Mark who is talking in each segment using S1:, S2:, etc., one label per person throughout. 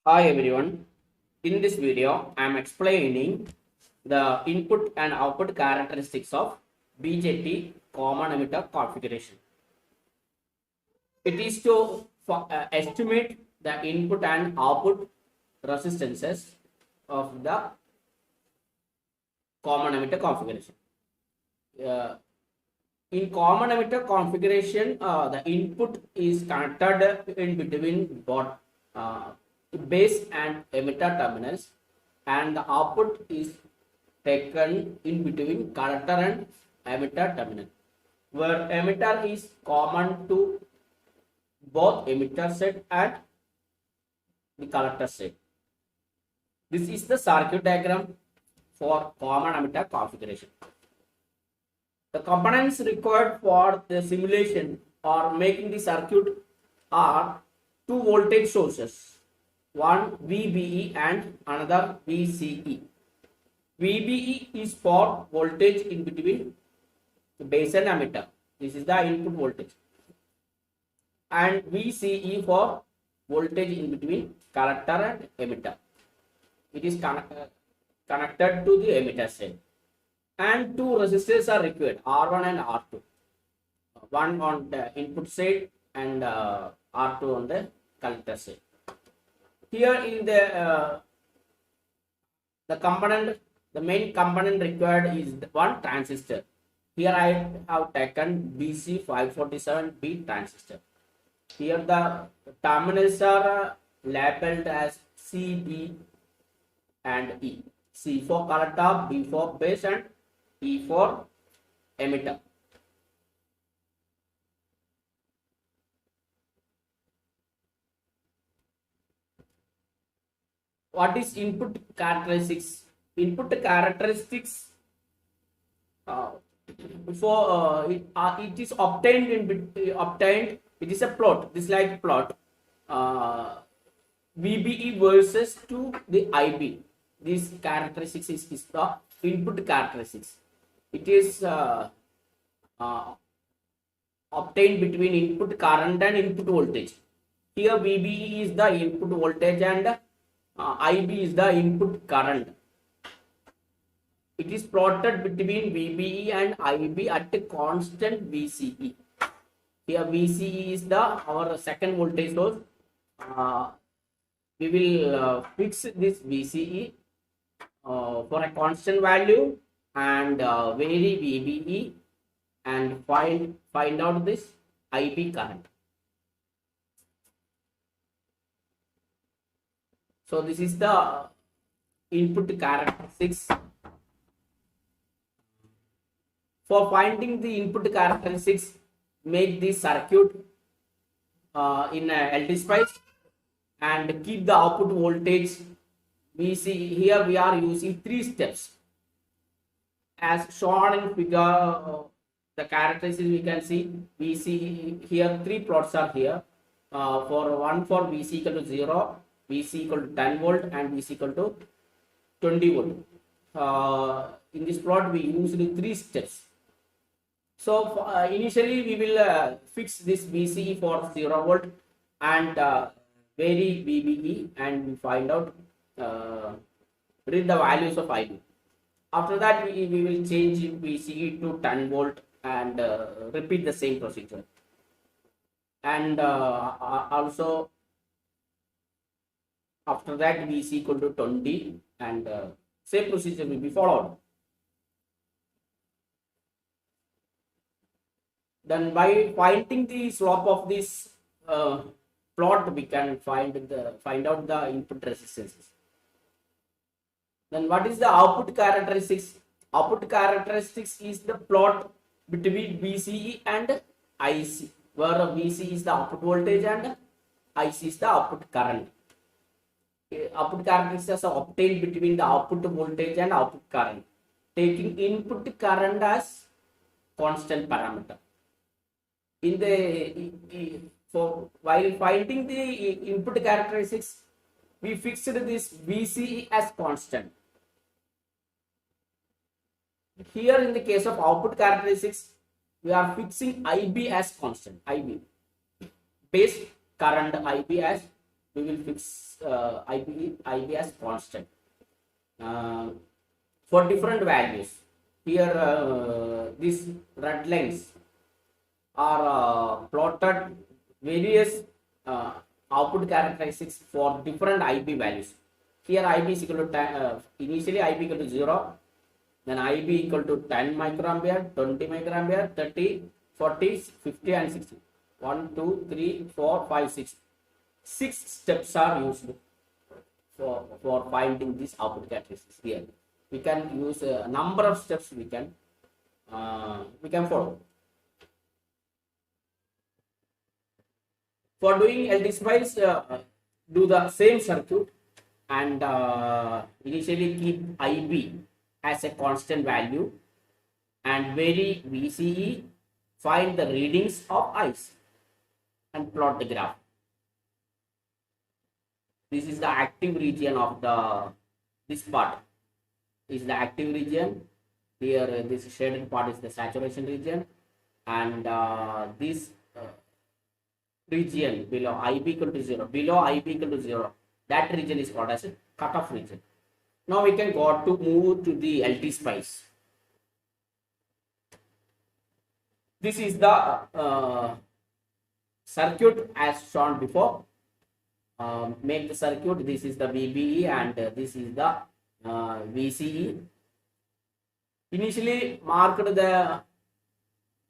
S1: Hi everyone. In this video, I am explaining the input and output characteristics of BJT common emitter configuration. It is to estimate the input and output resistances of the common emitter configuration. Uh, in common emitter configuration, the input is connected in between both base and emitter terminals, and the output is taken in between collector and emitter terminal, where emitter is common to both emitter set and the collector set. This is the circuit diagram for common emitter configuration. The components required for the simulation or making the circuit are two voltage sources, one VBE and another VCE. VBE is for voltage in between base and emitter. This is the input voltage. And VCE for voltage in between collector and emitter. It is connected to the emitter side. And two resistors are required, R1 and R2. One on the input side and R2 on the collector side. Here in the component, the main component required is one transistor. Here I have taken BC547B transistor. Here the terminals are labeled as C, B and E. C for collector, B for base and E for emitter. What is input characteristics? Input characteristics it is obtained it is a plot, this like plot, VBE versus to the IB. This characteristics is the input characteristics. It is obtained between input current and input voltage. Here VBE is the input voltage and IB is the input current. It is plotted between VBE and IB at a constant VCE. Here VCE is our second voltage source. We will fix this VCE for a constant value and vary VBE and find out this IB current. So this is the input characteristics. For finding the input characteristics, make the circuit in LT spice and keep the output voltage. We see here we are using three steps as shown in figure. The characteristics we can see. We see here three plots are here. For one for VC equal to 0, VC equal to 10 volt and VC equal to 20 volt. In this plot we use the three steps. So initially we will fix this VCE for 0 volt and vary VBE and find out read the values of IB. After that we will change VCE to 10 volt and repeat the same procedure. And also after that VC equal to 20 and same procedure will be followed. Then by finding the slope of this plot, we can find out the input resistances. Then what is the output characteristics? Output characteristics is the plot between VCE and IC, where VC is the output voltage and IC is the output current. Output characteristics are obtained between the output voltage and output current, taking input current as constant parameter. While finding the input characteristics, we fixed this VCE as constant. Here in the case of output characteristics, we are fixing IB as constant. IB, base current IB as we will fix IB as constant for different values. Here these red lines are plotted various output characteristics for different IB values. Here IB is equal to initially IB equal to 0, then IB equal to 10 microampere, 20 microampere, 30, 40, 50 and 60. 1, 2, 3, 4, 5, 6. 6 steps are used for finding these output characteristics. Here we can use a number of steps we can follow. For doing LT spice, do the same circuit and initially keep IB as a constant value and vary VCE, find the readings of ICE and plot the graph. This is the active region of this part is the active region. Here this shaded part is the saturation region, and this region below IB equal to 0, below IB equal to 0, that region is called as a cutoff region. Now we can move to the LT spice. This is the circuit as shown before. Make the circuit. This is the VBE and this is the VCE. Initially marked the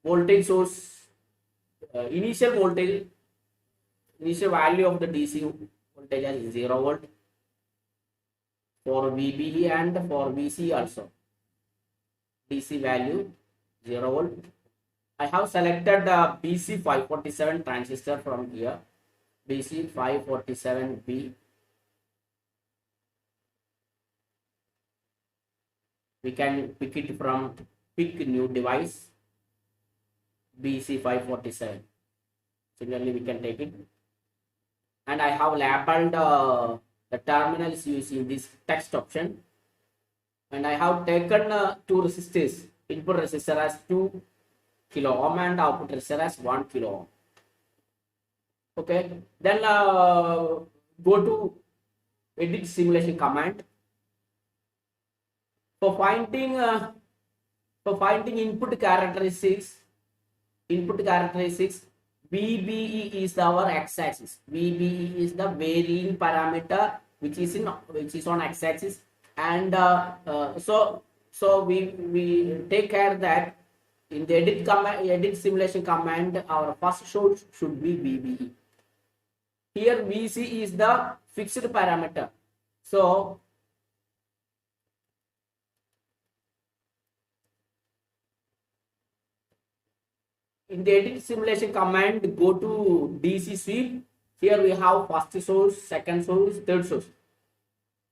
S1: voltage source, initial voltage, initial value of the DC voltage as 0 volt for VBE and for VCE also. DC value 0 volt. I have selected the BC 547 transistor from here. BC 547B. We can pick it from pick new device BC 547. Similarly, we can take it. And I have labeled the terminals using this text option. And I have taken two resistors, input resistor as 2 kilo ohm and output resistor as 1 kilo ohm. Okay, then go to edit simulation command. For finding input characteristics, VBE is our x-axis. VBE is the varying parameter which is on x-axis, and so we take care that in the edit simulation command, our first source should be VBE. Here VC is the fixed parameter. So in the edit simulation command, go to DC sweep. Here we have first source, second source, third source.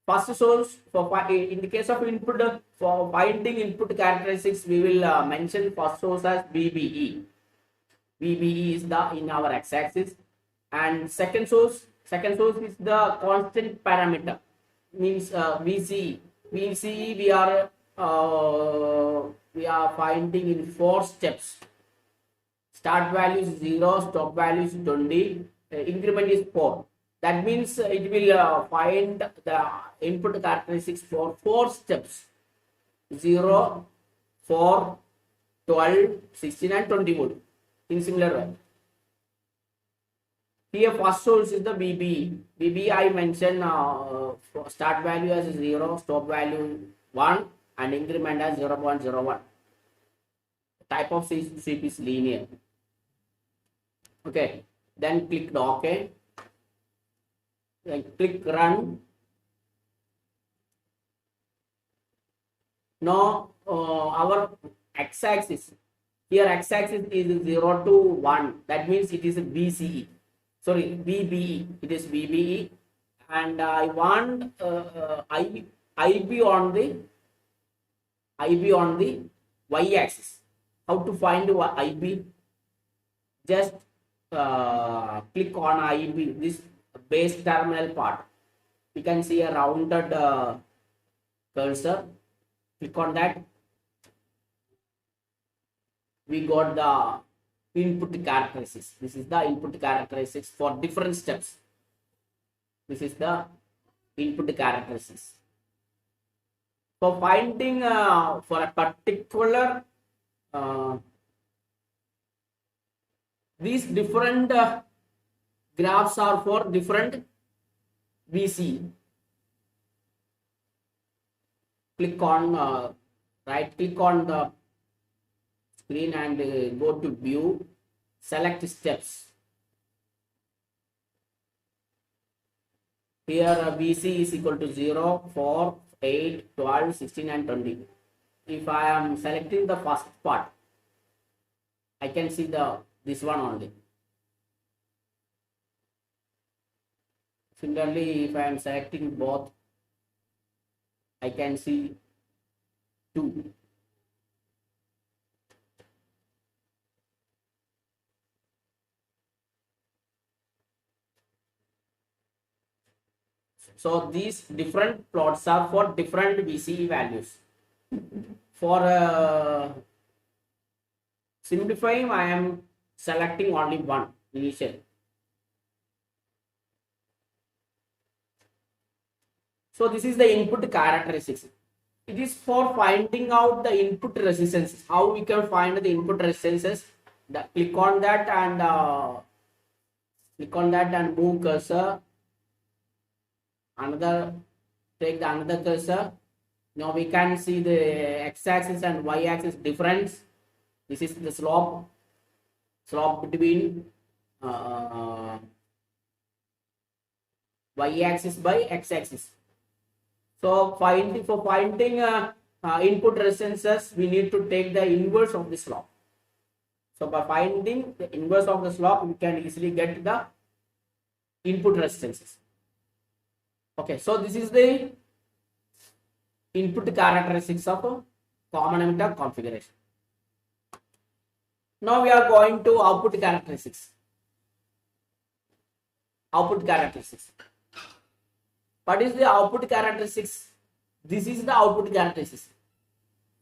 S1: First source, in the case of input, for finding input characteristics, we will mention first source as VBE. VBE is in our x-axis, and second source is the constant parameter, means VCE. VCE we are finding in 4 steps. Start value is 0, stop value is 20, increment is 4. That means it will find the input characteristics for 4 steps: 0, 4, 12, 16 and 20 volt in similar way. Here first source is the VBE. VBE I mentioned start value as 0, stop value 1 and increment as 0.01. Type of sweep is linear. Okay, then click OK. Then click run. Now our x-axis, here x-axis is 0 to 1. That means it is a VCE. Sorry, VBE. It is VBE, and I want IB on the y-axis. How to find IB? Just click on IB, this base terminal part. You can see a rounded cursor. Click on that. We got the input characteristics. This is the input characteristics for different steps. This is the input characteristics. For finding for a particular these different graphs are for different VC. Click on right click on the screen and go to view, select steps. Here VC is equal to 0, 4, 8, 12, 16 and 20. If I am selecting the first part, I can see this one only. Similarly, if I am selecting both, I can see 2. So these different plots are for different VCE values. For simplifying, I am selecting only one initial. So this is the input characteristics. It is for finding out the input resistances. How we can find the input resistances? Click on that and move cursor. Take the another cursor. Now we can see the x-axis and y-axis difference. This is the slope between y-axis by x-axis. So for finding input resistances, we need to take the inverse of the slope. So by finding the inverse of the slope, we can easily get the input resistances. Okay, so this is the input characteristics of common emitter configuration. Now we are going to output characteristics. Output characteristics. What is the output characteristics? This is the output characteristics.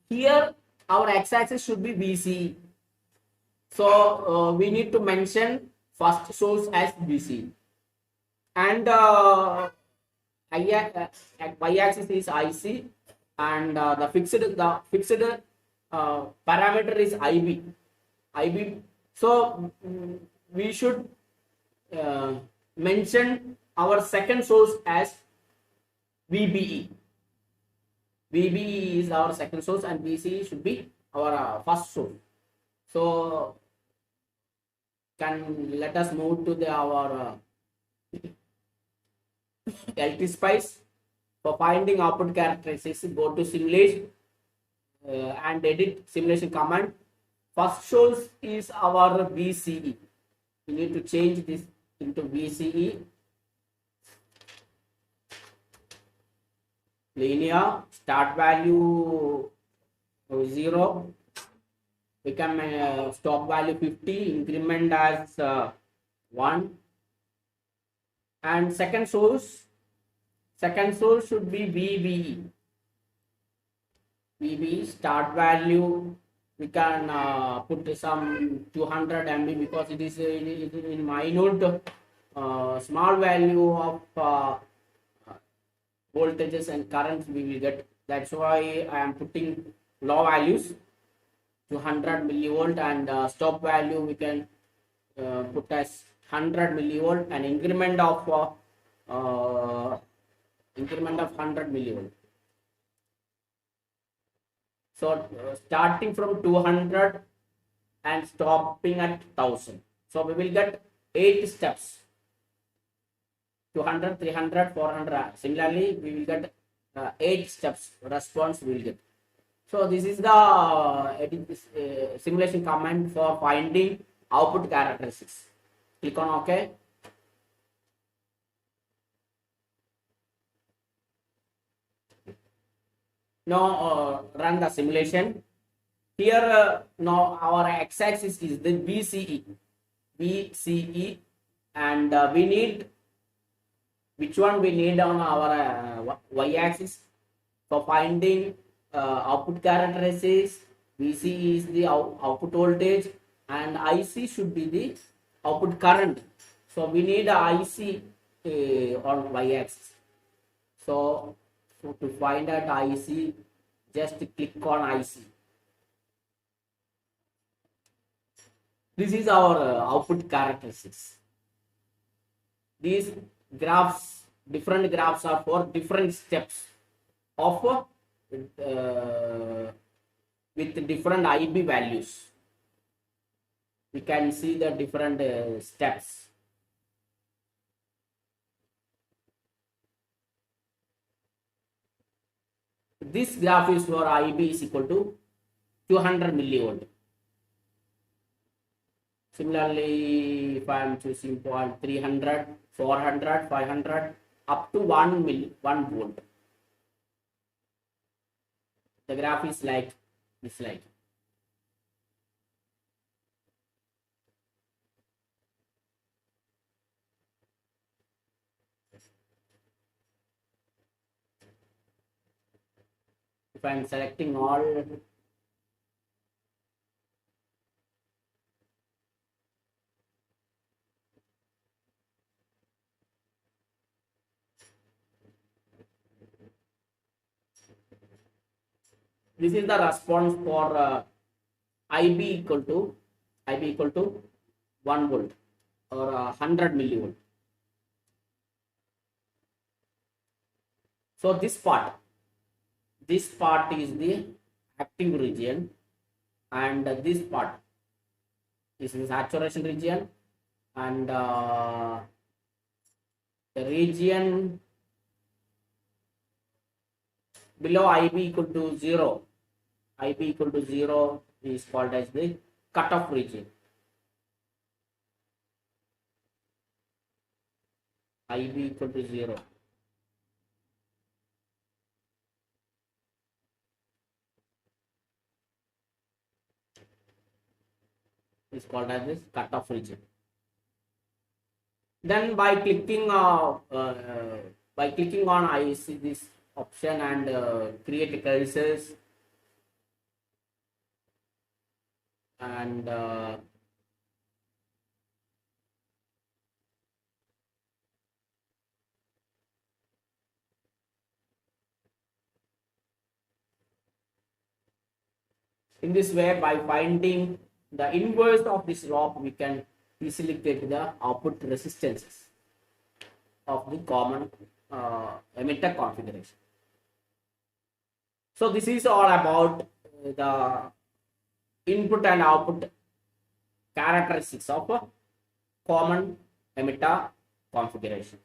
S1: Here our x-axis should be VC. So we need to mention first source as VC. And y-axis is IC, and the fixed parameter is IB. So we should mention our second source as VBE. VBE is our second source and VCE should be our first source. So let us move to our LT Spice. For finding output characteristics, go to simulation and edit simulation command. First source is our VCE. We need to change this into VCE. Linear, start value 0, become stop value 50, increment as 1, and second source should be VBE. VBE start value we can put some 200 MB because it is in minute small value of voltages and currents we will get. That's why I am putting low values, 200 millivolt, and stop value we can put as 100 millivolt, and increment of 100 millivolt. So starting from 200 and stopping at 1000. So we will get 8 steps. 200, 300, 400. Similarly, we will get 8 steps response we will get. So this is the simulation command for finding output characteristics. Click on OK. Now run the simulation. Here now our x-axis is the VCE, and we need which one we need on our y-axis for finding output characteristics. VC is the output voltage and IC should be the output current. So we need a IC on y-axis. So to find out IC, just click on IC. This is our output characteristics. These graphs, different graphs are for different steps of with different IB values. We can see the different steps. This graph is for IB is equal to 200 millivolt. Similarly, if I am choosing point 300, 400, 500, up to 1 volt. The graph is like this, like. If I am selecting all, this is the response for IB equal to 1 volt or 100 millivolt. So this part is the active region, and this part is the saturation region, and the region below IB equal to 0, IB equal to 0 is called as the cutoff region. IB equal to 0. Is called as this cutoff region. Then by clicking on I see this option and create cases, and in this way, by finding the inverse of this drop, we can easily get the output resistances of the common emitter configuration. So this is all about the input and output characteristics of a common emitter configuration.